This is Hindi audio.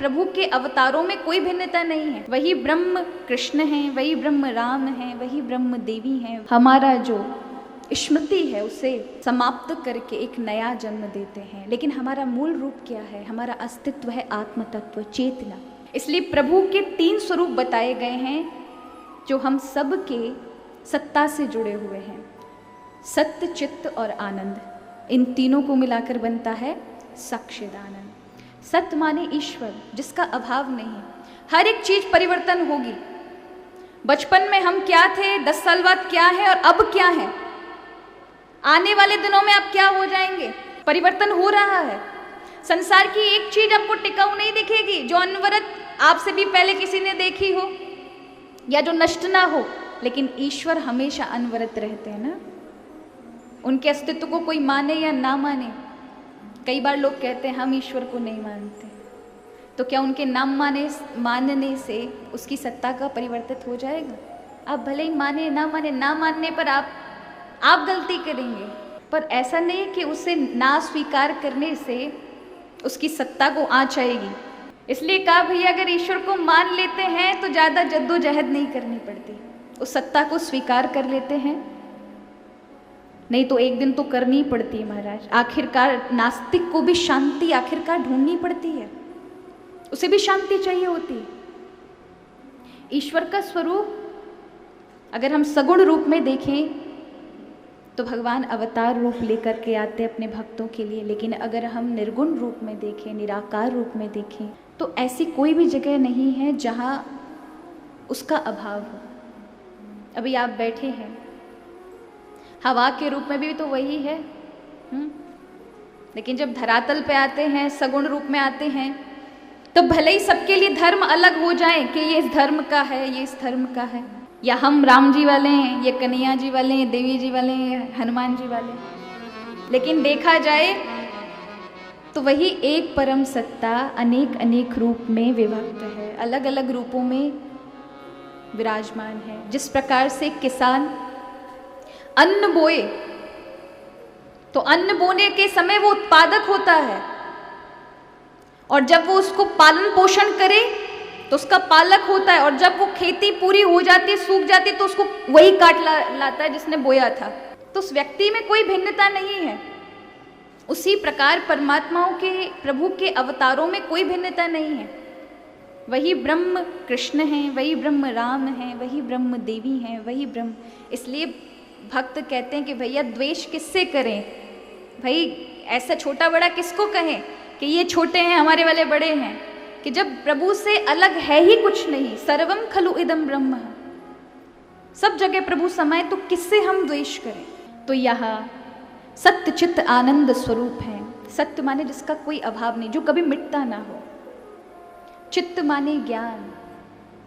प्रभु के अवतारों में कोई भिन्नता नहीं है। वही ब्रह्म कृष्ण हैं, वही ब्रह्म राम हैं, वही ब्रह्म देवी हैं। हमारा जो स्मृति है उसे समाप्त करके एक नया जन्म देते हैं, लेकिन हमारा मूल रूप क्या है? हमारा अस्तित्व है आत्म तत्व, चेतना। इसलिए प्रभु के 3 स्वरूप बताए गए हैं जो हम सब के सत्ता से जुड़े हुए हैं, सत्य, चित्त और आनंद। इन तीनों को मिलाकर बनता है सच्चिदानंद। सत्य माने ईश्वर, जिसका अभाव नहीं। हर एक चीज परिवर्तन होगी। बचपन में हम क्या थे, 10 साल बाद क्या है और अब क्या है, आने वाले दिनों में आप क्या हो जाएंगे, परिवर्तन हो रहा है। संसार की एक चीज आपको टिकाऊ नहीं दिखेगी जो अनवरत आपसे भी पहले किसी ने देखी हो या जो नष्ट ना हो, लेकिन ईश्वर हमेशा अनवरत रहते हैं ना। उनके अस्तित्व को कोई माने या ना माने, कई बार लोग कहते हैं हम ईश्वर को नहीं मानते, तो क्या उनके नाम मानने से उसकी सत्ता का परिवर्तित हो जाएगा? आप भले ही माने ना माने, ना मानने पर आप गलती करेंगे, पर ऐसा नहीं कि उसे ना स्वीकार करने से उसकी सत्ता को आँच आएगी। इसलिए कहा भैया अगर ईश्वर को मान लेते हैं तो ज़्यादा जद्दोजहद नहीं करनी पड़ती, उस सत्ता को स्वीकार कर लेते हैं, नहीं तो एक दिन तो करनी पड़ती है महाराज। आखिरकार नास्तिक को भी शांति आखिरकार ढूंढनी पड़ती है, उसे भी शांति चाहिए होती है। ईश्वर का स्वरूप अगर हम सगुण रूप में देखें तो भगवान अवतार रूप लेकर के आते अपने भक्तों के लिए, लेकिन अगर हम निर्गुण रूप में देखें, निराकार रूप में देखें, तो ऐसी कोई भी जगह नहीं है जहाँ उसका अभाव हो। अभी आप बैठे हैं, हवा के रूप में भी तो वही है, लेकिन जब धरातल पे आते हैं, सगुण रूप में आते हैं, तो भले ही सबके लिए धर्म अलग हो जाए कि ये इस धर्म का है, ये इस धर्म का है, या हम राम जी वाले हैं, ये कन्हैया जी वाले हैं, देवी जी वाले हैं, हनुमान जी वाले, लेकिन देखा जाए तो वही एक परम सत्ता अनेक अनेक रूप में विभक्त है, अलग अलग रूपों में विराजमान है। जिस प्रकार से किसान अन्न बोए तो अन्न बोने के समय वो उत्पादक होता है, और जब वो उसको पालन पोषण करे तो उसका पालक होता है, और जब वो खेती पूरी हो जाती, सूख जाती, तो उसको वही काट लाता है जिसने बोया था। तो उस व्यक्ति में कोई भिन्नता नहीं है। उसी प्रकार परमात्माओं के, प्रभु के अवतारों में कोई भिन्नता नहीं है। वही ब्रह्म कृष्ण हैं, वही ब्रह्म राम हैं, वही ब्रह्म देवी हैं, वही ब्रह्म। इसलिए भक्त कहते हैं कि भैया द्वेष किससे करें, भाई ऐसा छोटा बड़ा किसको कहें कि ये छोटे हैं हमारे वाले बड़े हैं, कि जब प्रभु से अलग है ही कुछ नहीं। सर्वम खलु इदम ब्रह्म, सब जगह प्रभु समाये, तो किससे हम द्वेष करें। तो यहाँ सत्य चित्त आनंद स्वरूप है। सत्य माने जिसका कोई अभाव नहीं, जो कभी मिटता ना हो। चित्त माने ज्ञान,